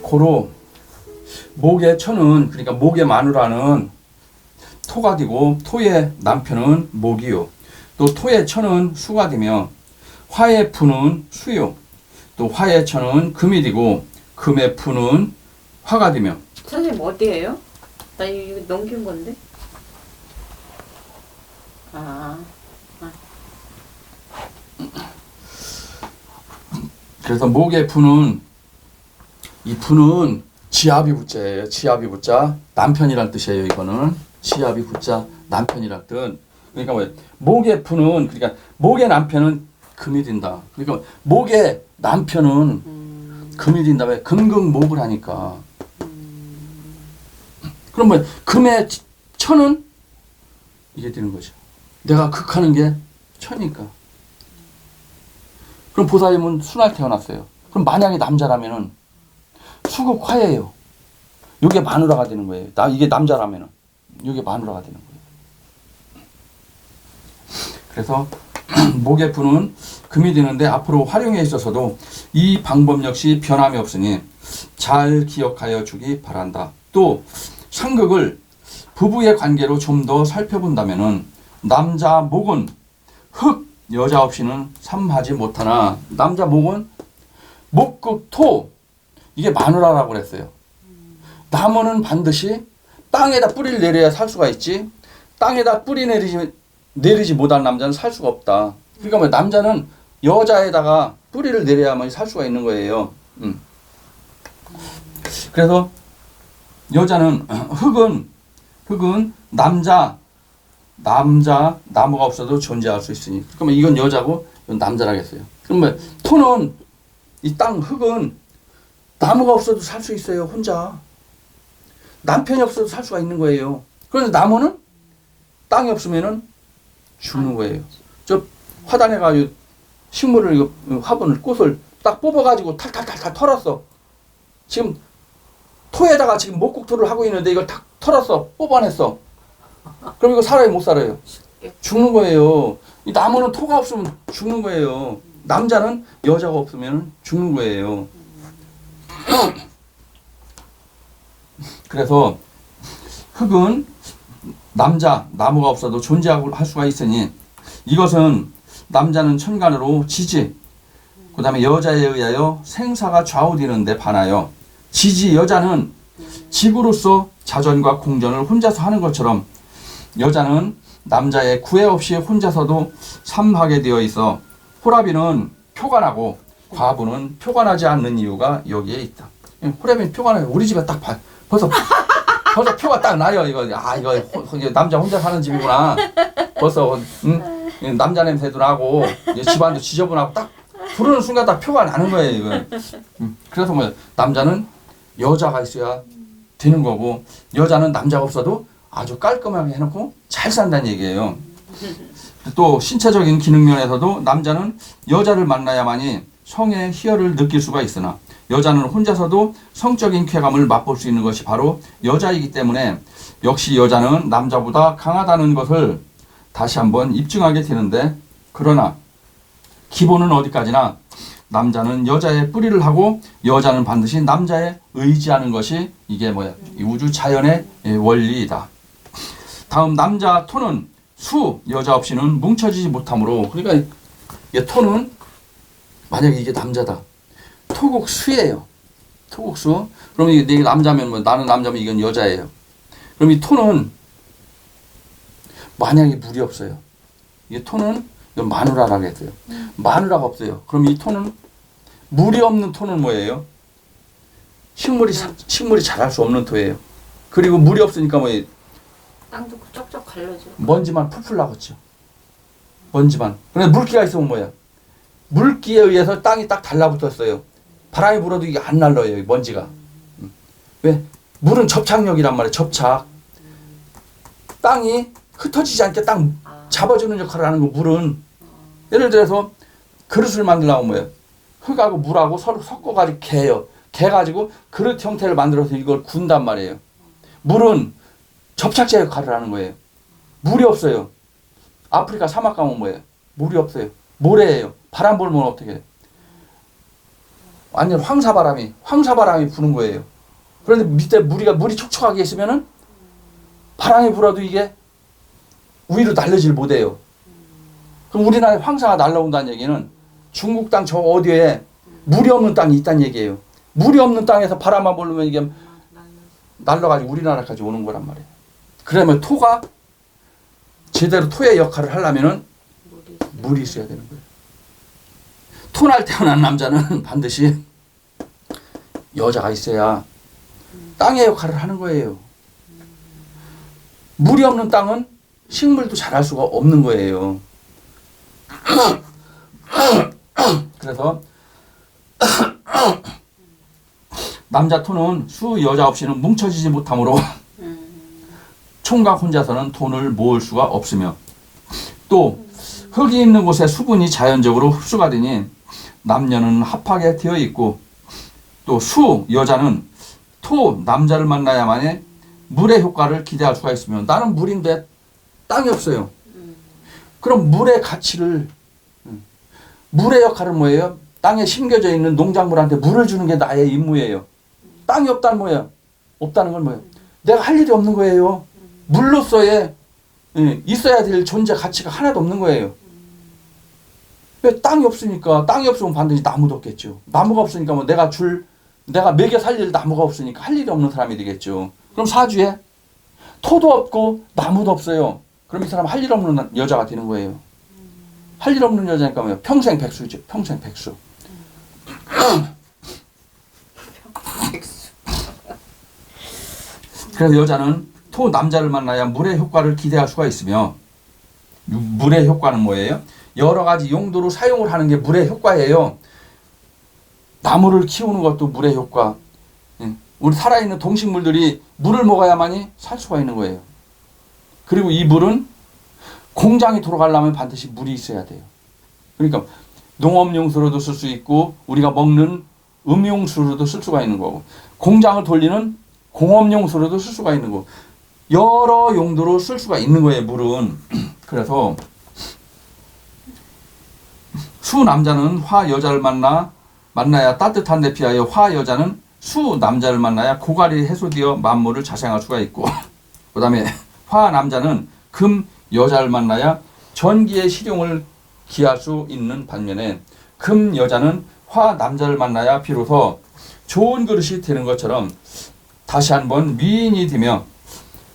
고로 목의 처는 그러니까 목의 마누라는 토가 되고 토의 남편은 목이요. 또 토의 처는 수가 되며 화의 푸는 수요. 또 화의 처는 금이 되고 금의 푸는 화가 되며. 선생님 어디예요? 나 이거 넘긴 건데. 그래서 목의 푸는 이 푸는 지아비 부자예요. 지아비 부자 남편이란 뜻이에요. 이거는 지아비 부자 남편이란 뜻. 그러니까 뭐 목의 푸는 그러니까 목의 남편은 금이 된다. 그러니까 목의 남편은 금이 된다. 왜 금극목을 하니까. 그러면 금의 천은 이게 되는 거죠. 내가 극하는 게 천이니까. 그럼 보살님은 순할 태어났어요. 그럼 만약에 남자라면은 수극화예요. 이게 마누라가 되는 거예요. 이게 남자라면은 이게 마누라가 되는 거예요. 그래서 목의 푸는 금이 되는데 앞으로 활용에 있어서도 이 방법 역시 변함이 없으니 잘 기억하여 주기 바란다. 또 상극을 부부의 관계로 좀 더 살펴본다면은 남자 목은 흑 여자 없이는 삼하지 못하나 남자 목은 목극토 이게 마누라라고 그랬어요. 나무는 반드시 땅에다 뿌리를 내려야 살 수가 있지 땅에다 뿌리 내리지 못한 남자는 살 수가 없다. 그러니까 뭐 남자는 여자에다가 뿌리를 내려야만 살 수가 있는 거예요. 그래서 여자는 흑은 나무가 없어도 존재할 수 있으니. 그러면 이건 여자고 이건 남자라겠어요. 그러면 토는 이 땅 흑은 나무가 없어도 살 수 있어요. 혼자. 남편이 없어도 살 수가 있는 거예요. 그런데 나무는 땅이 없으면은 죽는 거예요. 저 화단에가 식물을 화분을 꽃을 딱 뽑아가지고 탈탈탈탈 털었어. 지금 토에다가 지금 목국토를 하고 있는데 이걸 탁 털었어. 뽑아냈어. 그럼 이거 살아요, 못 살아요? 죽는 거예요. 이 나무는 토가 없으면 죽는 거예요. 남자는 여자가 없으면 죽는 거예요. 그래서 흙은 나무가 없어도 존재하고 할 수가 있으니 이것은 남자는 천간으로 지지, 그 다음에 여자에 의하여 생사가 좌우되는 데 반하여 지지 여자는 지구로서 자전과 공전을 혼자서 하는 것처럼 여자는 남자의 구애 없이 혼자서도 삼하게 되어 있어 호라비는 표관하고 과부는 표관하지 않는 이유가 여기에 있다. 호라비는 표관해요. 우리 집에 딱 벌써 표가 딱 나요. 이거 남자 혼자 사는 집이구나. 벌써 남자 냄새도 나고 집안도 지저분하고 딱 부르는 순간 딱 표가 나는 거예요. 이거. 그래서 뭐 남자는 여자가 있어야 되는 거고 여자는 남자가 없어도 아주 깔끔하게 해놓고 잘 산다는 얘기예요. 또 신체적인 기능 면에서도 남자는 여자를 만나야만이 성의 희열을 느낄 수가 있으나 여자는 혼자서도 성적인 쾌감을 맛볼 수 있는 것이 바로 여자이기 때문에 역시 여자는 남자보다 강하다는 것을 다시 한번 입증하게 되는데 그러나 기본은 어디까지나 남자는 여자의 뿌리를 하고 여자는 반드시 남자에 의지하는 것이 이게 뭐야? 이 우주 자연의 원리이다. 다음 남자 토는 수 여자 없이는 뭉쳐지지 못하므로 그러니까 이 토는 만약에 이게 남자다. 토국수예요. 토국수. 그럼 이게 남자면 뭐 나는 남자면 이건 여자예요. 그럼 이 토는 만약에 물이 없어요. 이 토는 마누라라고 했어요. 마누라가 없어요. 그럼 이 토는 물이 없는 토는 뭐예요? 식물이 자랄 수 없는 토예요. 그리고 물이 없으니까 뭐 땅도 쩍쩍 갈라져. 먼지만 풀풀 나겠죠. 먼지만. 그런데 물기가 있으면 뭐야? 물기에 의해서 땅이 딱 달라붙었어요. 바람이 불어도 이게 안 날라요. 먼지가. 왜? 물은 접착력이란 말이에요. 접착. 땅이 흩어지지 않게 딱 잡아주는 역할을 하는 거 물은. 예를 들어서 그릇을 만들려면 뭐예요? 흙하고 물하고 서로 섞어가지고 개요. 개가지고 그릇 형태를 만들어서 이걸 군단 말이에요. 물은 접착제 역할을 하는 거예요. 물이 없어요. 아프리카 사막 가면 뭐예요? 물이 없어요. 모래예요. 바람 불면 어떻게 해요? 완전 황사바람이 부는 거예요. 그런데 밑에 물이 촉촉하게 있으면은 바람이 불어도 이게 위로 날리질 못해요. 그럼 우리나라에 황사가 날라온다는 얘기는 중국 땅 저 어디에 물이 없는 땅이 있다는 얘기예요. 물이 없는 땅에서 바람만 불면 이게 날라가지고 우리나라까지 오는 거란 말이에요. 그러면 토가 제대로 토의 역할을 하려면은 물이 있어야 되는 거예요. 토날 태어난 남자는 반드시 여자가 있어야 땅의 역할을 하는 거예요. 물이 없는 땅은 식물도 자랄 수가 없는 거예요. 그래서 남자 토는 수 여자 없이는 뭉쳐지지 못하므로 총각 혼자서는 돈을 모을 수가 없으며 또 흙이 있는 곳에 수분이 자연적으로 흡수가 되니 남녀는 합하게 되어 있고 또 수 여자는 토 남자를 만나야만이 물의 효과를 기대할 수가 있으며 나는 물인데 땅이 없어요. 그럼 물의 가치를 물의 역할은 뭐예요? 땅에 심겨져 있는 농작물한테 물을 주는 게 나의 임무예요. 땅이 없다는 뭐예요? 없다는 건 뭐예요? 내가 할 일이 없는 거예요. 물로서의 있어야 될 존재 가치가 하나도 없는 거예요. 왜 땅이 없으니까 땅이 없으면 반드시 나무도 없겠죠. 나무가 없으니까 뭐 내가 먹여 살릴 나무가 없으니까 할 일이 없는 사람이 되겠죠. 그럼 사주에 토도 없고 나무도 없어요. 그럼 이 사람 할 일 없는 여자가 되는 거예요. 할 일 없는 여자니까 뭐예요? 평생 백수죠. 평생 백수. 그래서 여자는 토 남자를 만나야 물의 효과를 기대할 수가 있으며 물의 효과는 뭐예요? 여러 가지 용도로 사용을 하는 게 물의 효과예요. 나무를 키우는 것도 물의 효과. 우리 살아있는 동식물들이 물을 먹어야만이 살 수가 있는 거예요. 그리고 이 물은 공장이 돌아가려면 반드시 물이 있어야 돼요. 그러니까 농업용수로도 쓸 수 있고 우리가 먹는 음용수로도 쓸 수가 있는 거고 공장을 돌리는 공업용수로도 쓸 수가 있는 거고 여러 용도로 쓸 수가 있는 거예요. 물은. 그래서 수 남자는 화 여자를 만나야 따뜻한 데 피하여 화 여자는 수 남자를 만나야 고갈이 해소되어 만물을 자생할 수가 있고 그 다음에 화 남자는 금 여자를 만나야 전기의 실용을 기할 수 있는 반면에 금 여자는 화 남자를 만나야 비로소 좋은 그릇이 되는 것처럼 다시 한번 미인이 되며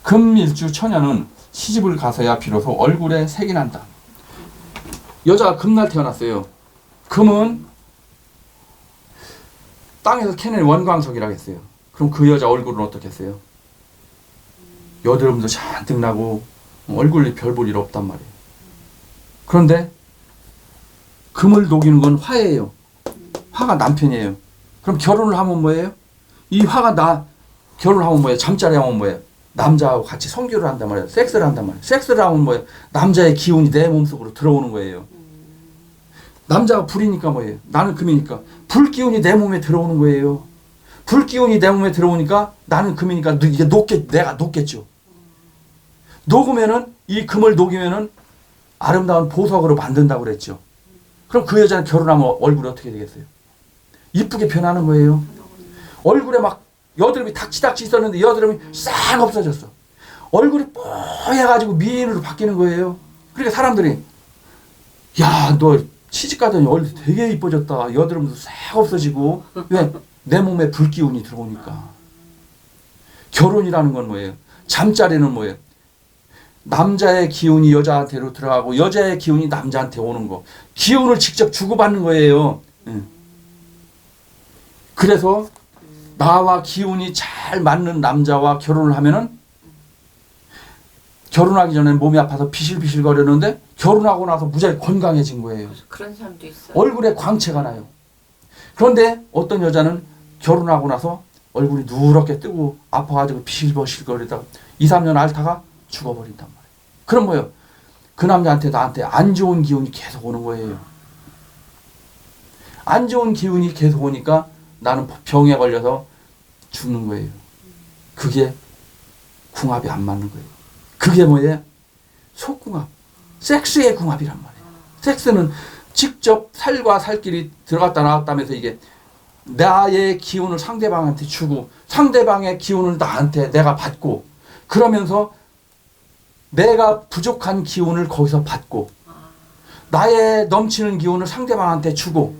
금일주 처녀는 시집을 가서야 비로소 얼굴에 색이 난다. 여자가 금날 태어났어요. 금은 땅에서 캐낸 원광석이라고 했어요. 그럼 그 여자 얼굴은 어떻겠어요? 여드름도 잔뜩 나고 얼굴이 별 볼 일 없단 말이에요. 그런데 금을 녹이는 건 화예요. 화가 남편이에요. 그럼 결혼을 하면 뭐예요? 이 화가 결혼을 하면 뭐예요? 잠자리 하면 뭐예요? 남자하고 같이 성교를 한단 말이에요. 섹스를 한단 말이에요. 섹스를 하면 뭐예요? 남자의 기운이 내 몸속으로 들어오는 거예요. 남자가 불이니까 뭐예요? 나는 금이니까 불 기운이 내 몸에 들어오는 거예요. 불 기운이 내 몸에 들어오니까 나는 금이니까 이게 내가 녹겠죠. 녹으면은 이 금을 녹이면은 아름다운 보석으로 만든다고 그랬죠. 그럼 그 여자는 결혼하면 얼굴이 어떻게 되겠어요? 이쁘게 변하는 거예요. 얼굴에 막 여드름이 닥치닥치 있었는데 여드름이 싹 없어졌어. 얼굴이 뽀얘가지고 미인으로 바뀌는 거예요. 그러니까 사람들이 야, 너 시집 가더니 얼굴 되게 이뻐졌다. 여드름도 싹 없어지고. 왜? 내 몸에 불기운이 들어오니까. 결혼이라는 건 뭐예요? 잠자리는 뭐예요? 남자의 기운이 여자한테로 들어가고 여자의 기운이 남자한테 오는 거. 기운을 직접 주고받는 거예요. 그래서 나와 기운이 잘 맞는 남자와 결혼을 하면은 결혼하기 전에 몸이 아파서 비실비실 거렸는데 결혼하고 나서 무지하게 건강해진 거예요. 그런 사람도 있어요. 얼굴에 광채가 나요. 그런데 어떤 여자는 결혼하고 나서 얼굴이 누렇게 뜨고 아파가지고 비실비실 거리다가 2, 3년 앓다가 죽어버린단 말이에요. 그럼 뭐예요? 그 남자한테 나한테 안 좋은 기운이 계속 오는 거예요. 안 좋은 기운이 계속 오니까 나는 병에 걸려서 죽는 거예요. 그게 궁합이 안 맞는 거예요. 그게 뭐예요? 속궁합. 섹스의 궁합이란 말이에요. 섹스는 직접 살과 살길이 들어갔다 나왔다 하면서 이게 나의 기운을 상대방한테 주고 상대방의 기운을 나한테 내가 받고 그러면서 내가 부족한 기운을 거기서 받고 나의 넘치는 기운을 상대방한테 주고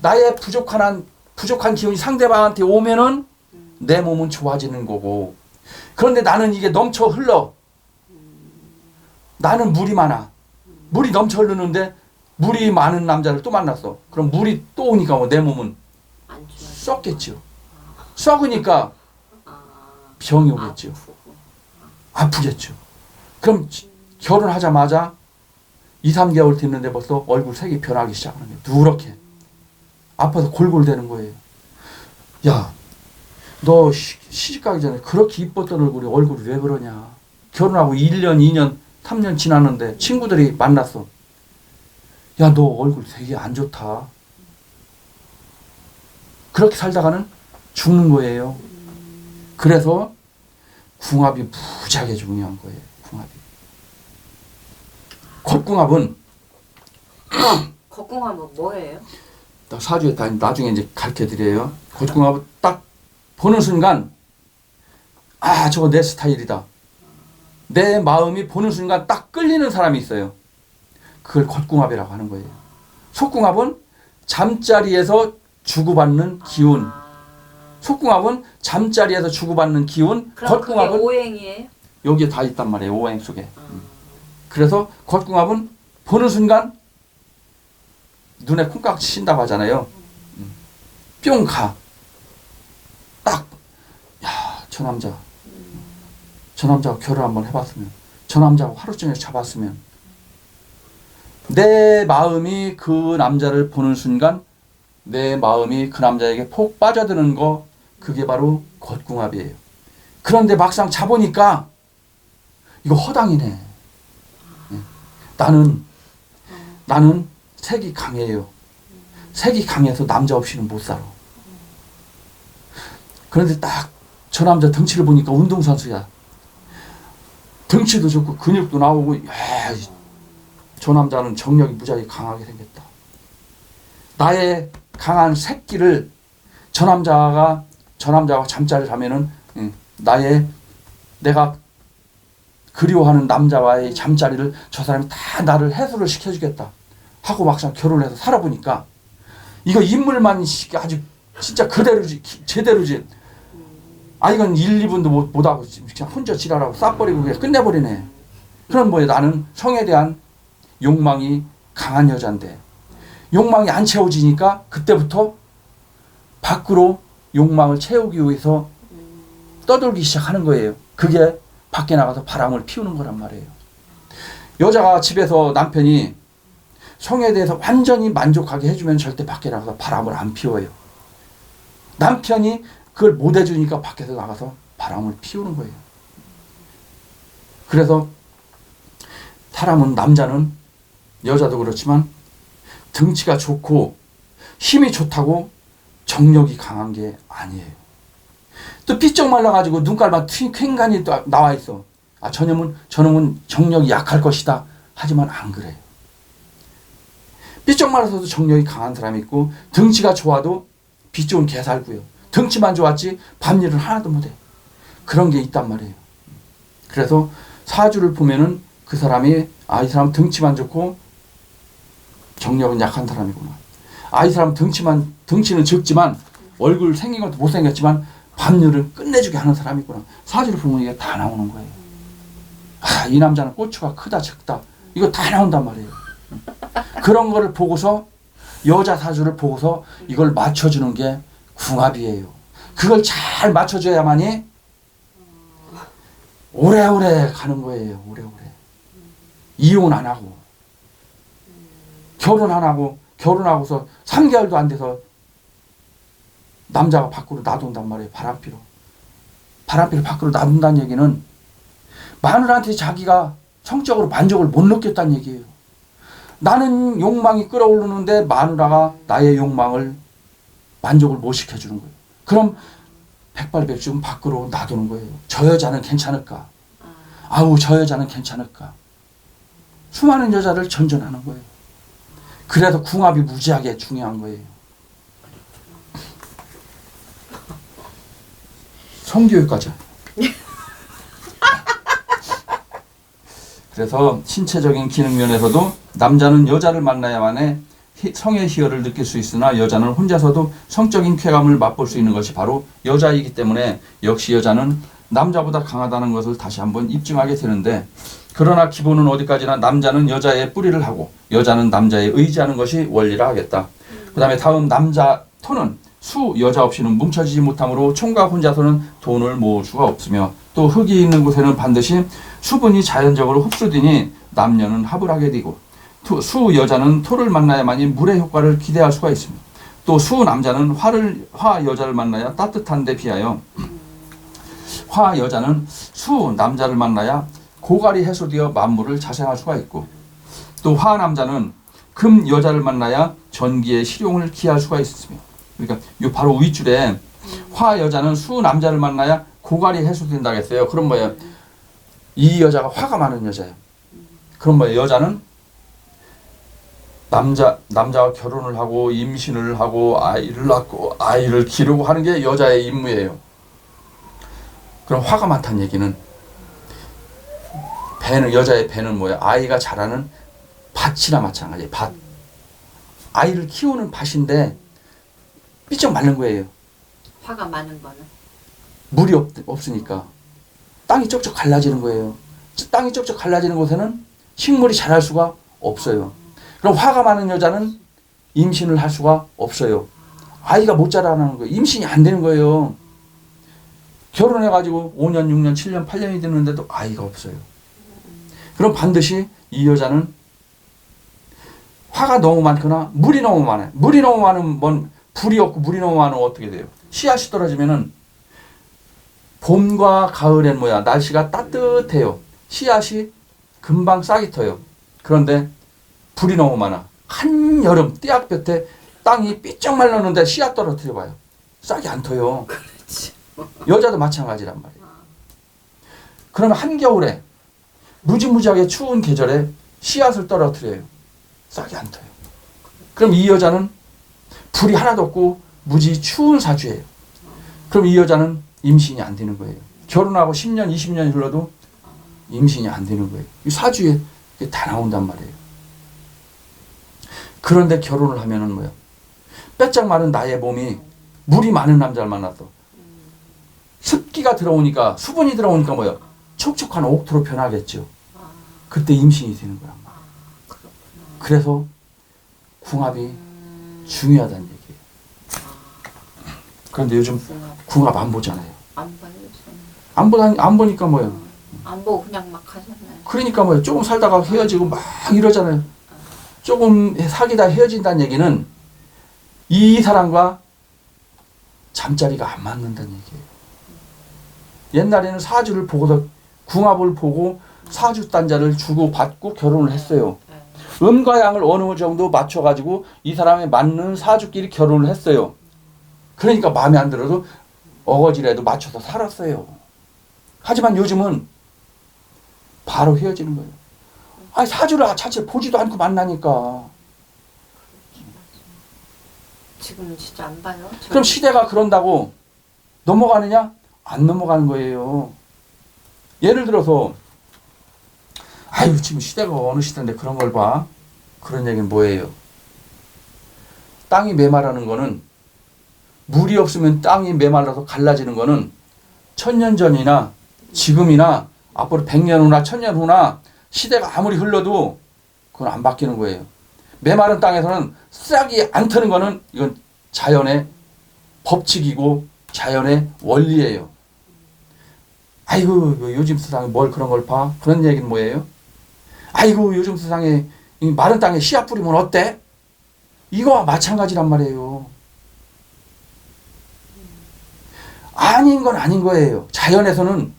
나의 부족한 기운이 상대방한테 오면은 내 몸은 좋아지는 거고 그런데 나는 이게 넘쳐 흘러 나는 물이 많아 물이 넘쳐 흐르는데 물이 많은 남자를 또 만났어 그럼 물이 또 오니까 뭐 내 몸은 안 좋아. 썩겠죠 썩으니까 병이 오겠죠 아프겠죠 그럼 결혼하자마자 2, 3개월 됐는데 벌써 얼굴 색이 변하기 시작하는 거예요 누렇게 아파서 골골대는 거예요 야 너 시집 가기 전에 그렇게 이뻤던 얼굴이 왜 그러냐 결혼하고 1년, 2년, 3년 지났는데 친구들이 만났어 야 너 얼굴 되게 안 좋다 그렇게 살다가는 죽는 거예요 그래서 궁합이 무지하게 중요한 거예요 궁합이 겉궁합은 겉궁합은 뭐예요? 사주에 다 나중에 이제 가르쳐 드려요 겉궁합은 딱 보는 순간 아 저거 내 스타일이다 내 마음이 보는 순간 딱 끌리는 사람이 있어요 그걸 겉궁합이라고 하는 거예요 속궁합은 잠자리에서 주고받는 기운 속궁합은 잠자리에서 주고받는 기운 그럼 겉궁합은 그게 오행이에요? 여기에 다 있단 말이에요 오행 속에 그래서 겉궁합은 보는 순간 눈에 콩깍지 친다고 하잖아요 뿅 가 딱 야 저 남자하고 결혼 한번 해봤으면 저 남자하고 하루 종일 잡았으면 내 마음이 그 남자를 보는 순간 내 마음이 그 남자에게 폭 빠져드는 거 그게 바로 겉궁합이에요 그런데 막상 잡으니까 이거 허당이네 나는 색이 강해요 색이 강해서 남자 없이는 못 살아 그런데 딱 저 남자 덩치를 보니까 운동선수야 덩치도 좋고 근육도 나오고 야, 저 남자는 정력이 무지하게 강하게 생겼다 나의 강한 새끼를 저 남자와 잠자리를 하면은 내가 그리워하는 남자와의 잠자리를 저 사람이 다 나를 해소를 시켜주겠다 하고 막상 결혼해서 살아보니까 이거 인물만 아주 진짜 그대로지 제대로지 이건 1, 2분도 못하고 그냥 혼자 지랄하고 싸버리고 그냥 끝내버리네 그럼 뭐야 나는 성에 대한 욕망이 강한 여잔데 욕망이 안 채워지니까 그때부터 밖으로 욕망을 채우기 위해서 떠돌기 시작하는 거예요 그게 밖에 나가서 바람을 피우는 거란 말이에요 여자가 집에서 남편이 성에 대해서 완전히 만족하게 해주면 절대 밖에 나가서 바람을 안 피워요 남편이 그걸 못 해주니까 밖에서 나가서 바람을 피우는 거예요 그래서 사람은 남자는 여자도 그렇지만 등치가 좋고 힘이 좋다고 정력이 강한 게 아니에요 또 삐쩍 말라가지고 눈깔만 퀭간이 나와 있어 저놈은 정력이 약할 것이다 하지만 안 그래요 삐쩍 말라서도 정력이 강한 사람이 있고 등치가 좋아도 빚 좋은 개살고요 등치만 좋았지 밤일은 하나도 못해 그런 게 있단 말이에요 그래서 사주를 보면은 그 사람이 이 사람 등치만 좋고 정력은 약한 사람이구나 이 사람 등치는 적지만 얼굴 생긴 것도 못생겼지만 밤일을 끝내주게 하는 사람이구나 사주를 보면 이게 다 나오는 거예요 이 남자는 고추가 크다 적다 이거 다 나온단 말이에요 그런 거를 보고서 여자 사주를 보고서 이걸 맞춰주는 게 궁합이에요. 그걸 잘 맞춰줘야만이 오래오래 가는 거예요. 오래오래. 이혼 안 하고 결혼 안 하고 결혼하고서 3개월도 안 돼서 남자가 밖으로 놔둔단 말이에요. 바람피로. 바람피를 밖으로 놔둔다는 얘기는 마누라한테 자기가 성적으로 만족을 못 느꼈다는 얘기예요. 나는 욕망이 끌어오르는데 마누라가 나의 욕망을 만족을 못 시켜주는 거예요. 그럼 백발백중 밖으로 놔두는 거예요. 저 여자는 괜찮을까? 아우 저 여자는 괜찮을까? 수많은 여자를 전전하는 거예요. 그래서 궁합이 무지하게 중요한 거예요. 성교육까지. 그래서 신체적인 기능 면에서도 남자는 여자를 만나야만 해 성의 희열을 느낄 수 있으나 여자는 혼자서도 성적인 쾌감을 맛볼 수 있는 것이 바로 여자이기 때문에 역시 여자는 남자보다 강하다는 것을 다시 한번 입증하게 되는데, 그러나 기본은 어디까지나 남자는 여자의 뿌리를 하고 여자는 남자에 의지하는 것이 원리라 하겠다. 그 다음에 다음 남자 토는 수 여자 없이는 뭉쳐지지 못하므로 총각 혼자서는 돈을 모을 수가 없으며 또 흙이 있는 곳에는 반드시 수분이 자연적으로 흡수되니 남녀는 합을 하게 되고 수 여자는 토를 만나야만이 물의 효과를 기대할 수가 있습니다. 또 수 남자는 화 여자를 만나야 따뜻한 데 비하여 화 여자는 수 남자를 만나야 고갈이 해소되어 만물을 자생할 수가 있고 또 화 남자는 금 여자를 만나야 전기의 실용을 기할 수가 있으며, 그러니까 요 바로 윗줄에 화 여자는 수 남자를 만나야 고갈이 해소된다고 했어요. 그럼 뭐예요? 이 여자가 화가 많은 여자예요. 그럼 뭐예요? 여자는 남자와 결혼을 하고 임신을 하고 아이를 낳고 아이를 기르고 하는 게 여자의 임무예요. 그럼 화가 많다는 얘기는 여자의 배는 뭐야? 아이가 자라는 밭이나 마찬가지예요. 밭. 아이를 키우는 밭인데 삐쩍 마른 거예요. 화가 많은 거는? 물이 없으니까 땅이 쪽쪽 갈라지는 거예요. 땅이 쪽쪽 갈라지는 곳에는 식물이 자랄 수가 없어요. 그럼 화가 많은 여자는 임신을 할 수가 없어요. 아이가 못 자라는 거예요. 임신이 안 되는 거예요. 결혼해가지고 5년, 6년, 7년, 8년이 됐는데도 아이가 없어요. 그럼 반드시 이 여자는 화가 너무 많거나 물이 너무 많아요. 물이 너무 많으면 불이 없고 물이 너무 많으면 어떻게 돼요? 씨앗이 떨어지면은 봄과 가을엔 뭐야? 날씨가 따뜻해요. 씨앗이 금방 싹이 터요. 그런데 불이 너무 많아. 한여름 띠약볕에 땅이 삐쩍 말랐는데 씨앗 떨어뜨려 봐요. 싹이 안 터요. 그렇지. 여자도 마찬가지란 말이에요. 그러면 한겨울에 무지무지하게 추운 계절에 씨앗을 떨어뜨려요. 싹이 안 터요. 그럼 이 여자는 불이 하나도 없고 무지 추운 사주예요. 그럼 이 여자는 임신이 안 되는 거예요. 결혼하고 10년, 20년이 흘러도 임신이 안 되는 거예요. 이 사주에 다 나온단 말이에요. 그런데 결혼을 하면은 뭐야? 빼짝 마른 나의 몸이 물이 많은 남자를 만났어. 습기가 들어오니까, 수분이 들어오니까 뭐야? 촉촉한 옥토로 변하겠죠. 그때 임신이 되는 거야. 그래서 궁합이 중요하다는 얘기예요. 그런데 요즘 궁합 안 보잖아요. 안 봐요. 안 보니까 뭐예요? 안 보고 그냥 막 하잖아요. 그러니까 뭐예요? 조금 살다가 헤어지고 막 이러잖아요. 조금 사귀다 헤어진다는 얘기는 이 사람과 잠자리가 안 맞는다는 얘기예요. 옛날에는 사주를 보고서 궁합을 보고 사주 단자를 주고 받고 결혼을 했어요. 음과 양을 어느 정도 맞춰가지고 이 사람에 맞는 사주끼리 결혼을 했어요. 그러니까 마음에 안 들어도 어거지라도 맞춰서 살았어요. 하지만 요즘은 바로 헤어지는 거예요. 아니 사주를 자체 보지도 않고 만나니까. 지금은 진짜 안 봐요. 그럼 시대가 그런다고 넘어가느냐? 안 넘어가는 거예요. 예를 들어서 아유 지금 시대가 어느 시대인데 그런 걸 봐. 그런 얘기는 뭐예요? 땅이 메마르는 거는, 물이 없으면 땅이 메말라서 갈라지는 거는 천년 전이나 지금이나 앞으로 100년 후나 1000년 후나 시대가 아무리 흘러도 그건 안 바뀌는 거예요. 메마른 땅에서는 싹이 안 트는 거는 이건 자연의 법칙이고 자연의 원리예요. 아이고 요즘 세상에 뭘 그런 걸 봐? 그런 얘기는 뭐예요? 아이고 요즘 세상에 이 마른 땅에 씨앗 뿌리면 어때? 이거와 마찬가지란 말이에요. 아닌 건 아닌 거예요. 자연에서는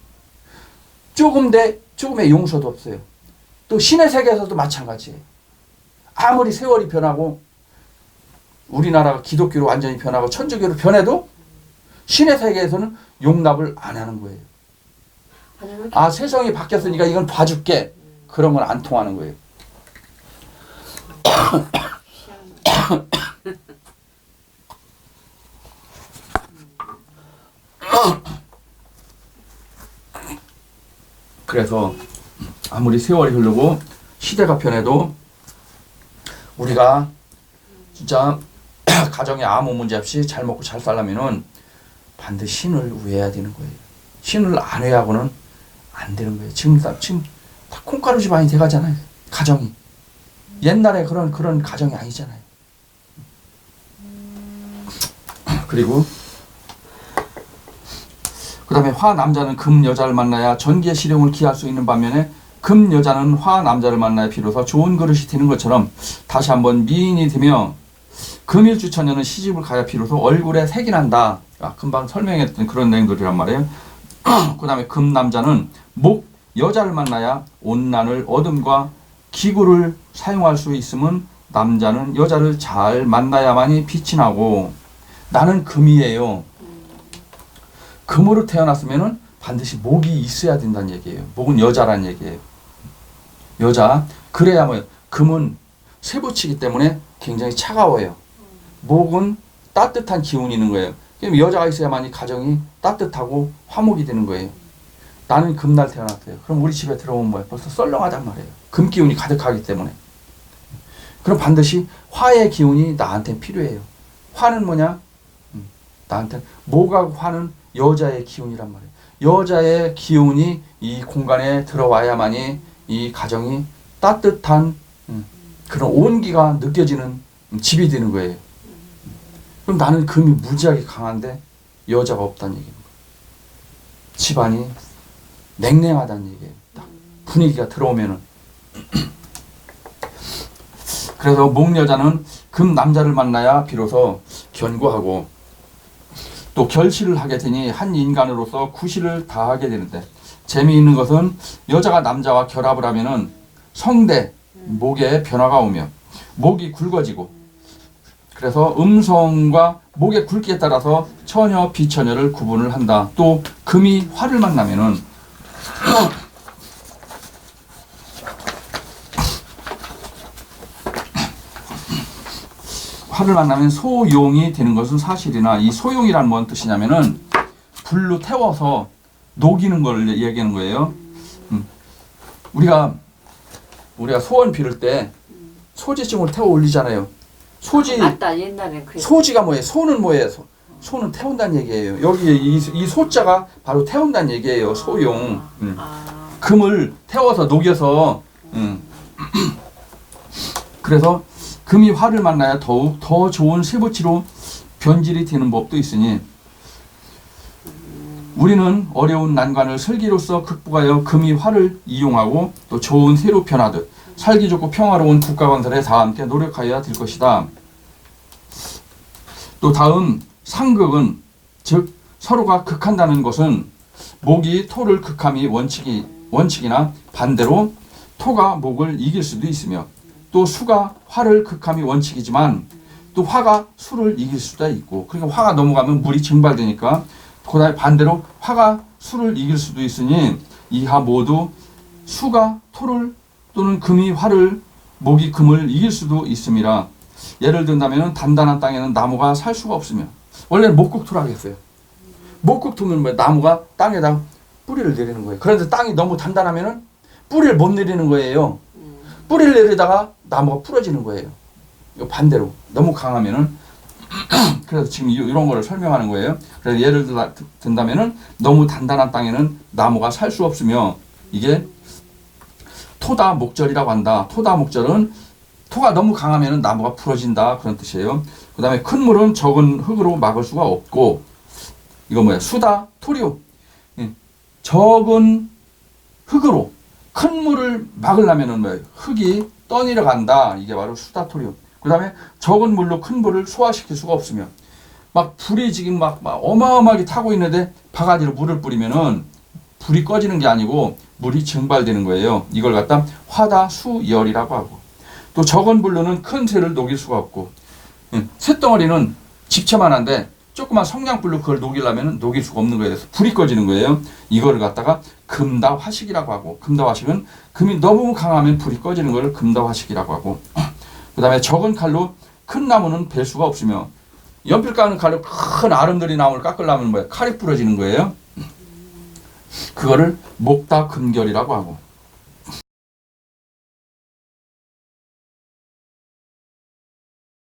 조금의 용서도 없어요. 또 신의 세계에서도 마찬가지예요. 아무리 세월이 변하고 우리나라가 기독교로 완전히 변하고 천주교로 변해도 신의 세계에서는 용납을 안 하는 거예요. 아 세상이 바뀌었으니까 이건 봐줄게. 그런 건 안 통하는 거예요. 그래서 아무리 세월이 흐르고 시대가 변해도 우리가 진짜 가정에 아무 문제 없이 잘 먹고 잘 살려면은 반드시 신을 외워야 되는 거예요. 신을 안 외하고는 안 되는 거예요. 지금 다 콩가루 집안이 돼가잖아요. 가정이. 옛날에 그런 가정이 아니잖아요. 그리고 그 다음에 화 남자는 금 여자를 만나야 전기의 실용을 기할 수 있는 반면에 금 여자는 화 남자를 만나야 비로소 좋은 그릇이 되는 것처럼 다시 한번 미인이 되며 금일주처녀는 시집을 가야 비로소 얼굴에 색이 난다. 금방 설명했던 그런 내용들이란 말이에요. 그 다음에 금 남자는 목 여자를 만나야 온난을 어둠과 기구를 사용할 수 있으면 남자는 여자를 잘 만나야만이 빛이 나고 나는 금이에요. 금으로 태어났으면은 반드시 목이 있어야 된다는 얘기예요. 목은 여자라는 얘기예요. 여자. 그래야 뭐예요? 금은 쇠붙이기 때문에 굉장히 차가워요. 목은 따뜻한 기운이 있는 거예요. 그럼 여자가 있어야만이 가정이 따뜻하고 화목이 되는 거예요. 나는 금날 태어났대요. 그럼 우리 집에 들어오면 뭐예요? 벌써 썰렁하단 말이에요. 금 기운이 가득하기 때문에. 그럼 반드시 화의 기운이 나한테 필요해요. 화는 뭐냐? 나한테 목하고 화는 여자의 기운이란 말이에요. 여자의 기운이 이 공간에 들어와야만이 이 가정이 따뜻한 그런 온기가 느껴지는 집이 되는 거예요. 그럼 나는 금이 무지하게 강한데 여자가 없다는 얘기입니다. 집안이 냉랭하다는 얘기예요. 딱 분위기가 들어오면은. 그래서 목 여자는 금 남자를 만나야 비로소 견고하고 또 결실을 하게 되니 한 인간으로서 구실을 다하게 되는데 재미있는 것은 여자가 남자와 결합을 하면은 성대, 목에 변화가 오며 목이 굵어지고 그래서 음성과 목의 굵기에 따라서 처녀, 비처녀를 구분을 한다. 또 금이 화를 만나면은 화를 만나면 소용이 되는 것은 사실이나 이 소용이란 뭔 뜻이냐면은 불로 태워서 녹이는 걸 얘기하는 거예요. 우리가 소원 비를 때 소지증을 태워 올리잖아요. 소지. 맞다. 옛날에 그 소지가 뭐예요? 소는 뭐예요? 소는 태운다는 얘기예요. 여기 이 소자가 바로 태운다는 얘기예요. 소용. 금을 태워서 녹여서. 그래서 금이 화를 만나야 더욱 더 좋은 쇠붙이로 변질이 되는 법도 있으니 우리는 어려운 난관을 슬기로서 극복하여 금이 화를 이용하고 또 좋은 새로 변하듯 살기 좋고 평화로운 국가 건설에 다 함께 노력하여야 될 것이다. 또 다음 상극은 즉 서로가 극한다는 것은 목이 토를 극함이 원칙이나 반대로 토가 목을 이길 수도 있으며 또 수가 화를 극함이 원칙이지만 또 화가 수를 이길 수도 있고 그러니까 화가 넘어가면 물이 증발되니까 그다음에 반대로 화가 수를 이길 수도 있으니 이하 모두 수가 토를 또는 금이 화를 목이 금을 이길 수도 있음이라. 예를 든다면 단단한 땅에는 나무가 살 수가 없으며 원래는 목국토라고 했어요. 목국토는 뭐 나무가 땅에다 뿌리를 내리는 거예요. 그런데 땅이 너무 단단하면은 뿌리를 못 내리는 거예요. 뿌리를 내리다가 나무가 부러지는 거예요. 반대로 너무 강하면은 그래서 지금 이런 거를 설명하는 거예요. 그래서 예를 든다면은 너무 단단한 땅에는 나무가 살 수 없으며 이게 토다 목절이라고 한다. 토다 목절은 토가 너무 강하면은 나무가 부러진다 그런 뜻이에요. 그 다음에 큰 물은 적은 흙으로 막을 수가 없고 이거 뭐야? 수다 토리오. 적은 흙으로 큰 물을 막으려면은 뭐예요? 흙이 떠내려 간다. 이게 바로 수다 토리오. 그 다음에 적은 물로 큰 불을 소화시킬 수가 없으며 막 불이 지금 막 어마어마하게 타고 있는데 바가지로 물을 뿌리면은 불이 꺼지는 게 아니고 물이 증발되는 거예요. 이걸 갖다 화다수열이라고 하고 또 적은 불로는 큰 쇠를 녹일 수가 없고 쇳덩어리는 집채만한데 조그만 성냥불로 그걸 녹이려면 녹일 수가 없는 거예요. 그래서 불이 꺼지는 거예요. 이거를 갖다가 금다화식이라고 하고 금다화식은 금이 너무 강하면 불이 꺼지는 걸 금다화식이라고 하고 그 다음에 적은 칼로 큰 나무는 벨 수가 없으며 연필 깎는 칼로 큰 아름드리 나무를 깎으려면 뭐예요? 칼이 부러지는 거예요. 그거를 목다금결이라고 하고